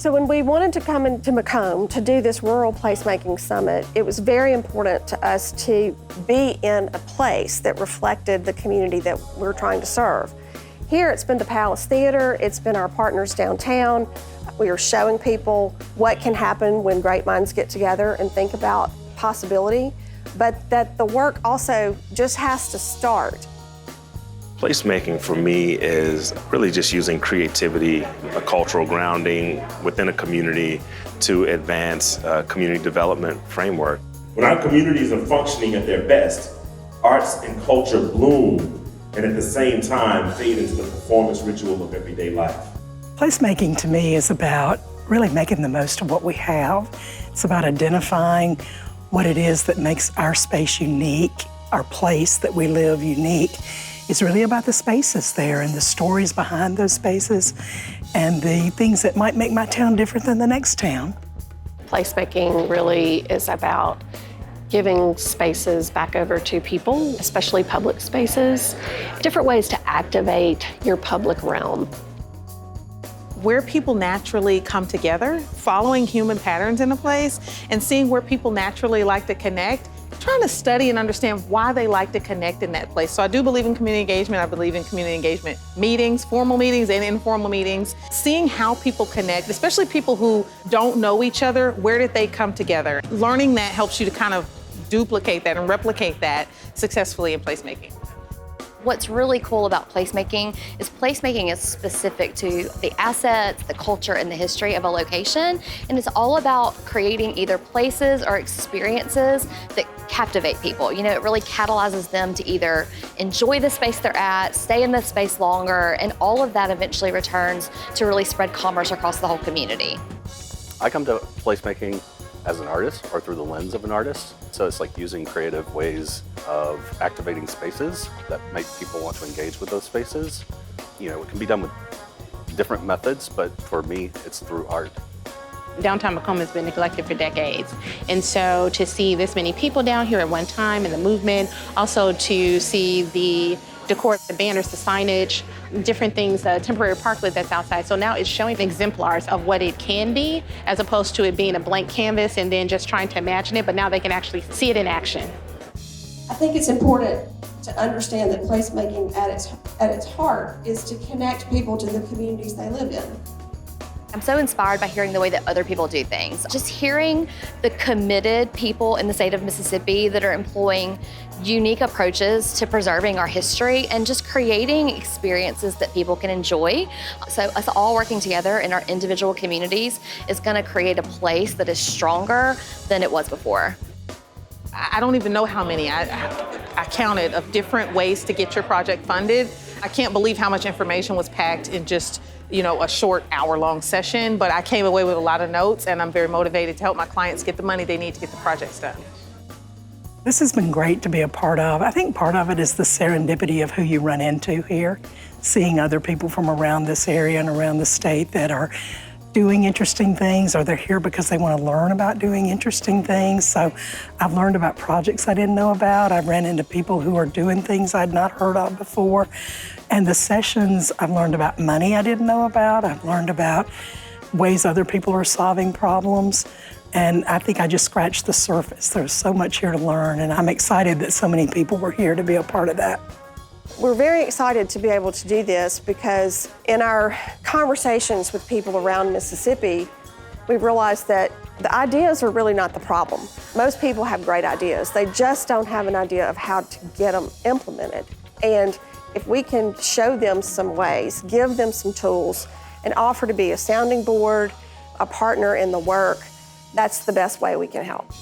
So when we wanted to come into McComb to do this Rural Placemaking Summit, it was very important to us to be in a place that reflected the community that we're trying to serve. Here it's been the Palace Theater, it's been our partners downtown. We are showing people what can happen when great minds get together and think about possibility, but that the work also just has to start. Placemaking for me is really just using creativity, a cultural grounding within a community to advance a community development framework. When our communities are functioning at their best, arts and culture bloom and at the same time fade into the performance ritual of everyday life. Placemaking to me is about really making the most of what we have. It's about identifying what it is that makes our space unique, our place that we live unique. It's really about the spaces there and the stories behind those spaces and the things that might make my town different than the next town. Placemaking really is about giving spaces back over to people, especially public spaces, different ways to activate your public realm. Where people naturally come together, following human patterns in a place, and seeing where people naturally like to connect, trying to study and understand why they like to connect in that place. So I do believe in community engagement. I believe in community engagement meetings, formal meetings and informal meetings, seeing how people connect, especially people who don't know each other, where did they come together? Learning that helps you to kind of duplicate that and replicate that successfully in placemaking. What's really cool about placemaking is specific to the assets, the culture, and the history of a location. And it's all about creating either places or experiences that captivate people. You know, it really catalyzes them to either enjoy the space they're at, stay in the space longer, and all of that eventually returns to really spread commerce across the whole community. I come to placemaking as an artist or through the lens of an artist. So it's like using creative ways of activating spaces that make people want to engage with those spaces. You know, it can be done with different methods, but for me, it's through art. Downtown McComb has been neglected for decades. And so to see this many people down here at one time and the movement, also to see the decor, the banners, the signage, different things, the temporary parklet that's outside. So now it's showing exemplars of what it can be, as opposed to it being a blank canvas and then just trying to imagine it, but now they can actually see it in action. I think it's important to understand that placemaking at its heart is to connect people to the communities they live in. I'm so inspired by hearing the way that other people do things. Just hearing the committed people in the state of Mississippi that are employing unique approaches to preserving our history and just creating experiences that people can enjoy. So us all working together in our individual communities is going to create a place that is stronger than it was before. I don't even know how many, I counted, of different ways to get your project funded. I can't believe how much information was packed in just a short hour-long session, but I came away with a lot of notes, and I'm very motivated to help my clients get the money they need to get the projects done. This has been great to be a part of. I think part of it is the serendipity of who you run into here, seeing other people from around this area and around the state that are doing interesting things, or they're here because they want to learn about doing interesting things. So I've learned about projects I didn't know about. I've ran into people who are doing things I'd not heard of before. And the sessions, I've learned about money I didn't know about. I've learned about ways other people are solving problems. And I think I just scratched the surface. There's so much here to learn, and I'm excited that so many people were here to be a part of that. We're very excited to be able to do this because in our conversations with people around Mississippi, we've realized that the ideas are really not the problem. Most people have great ideas. They just don't have an idea of how to get them implemented. And if we can show them some ways, give them some tools, and offer to be a sounding board, a partner in the work, that's the best way we can help.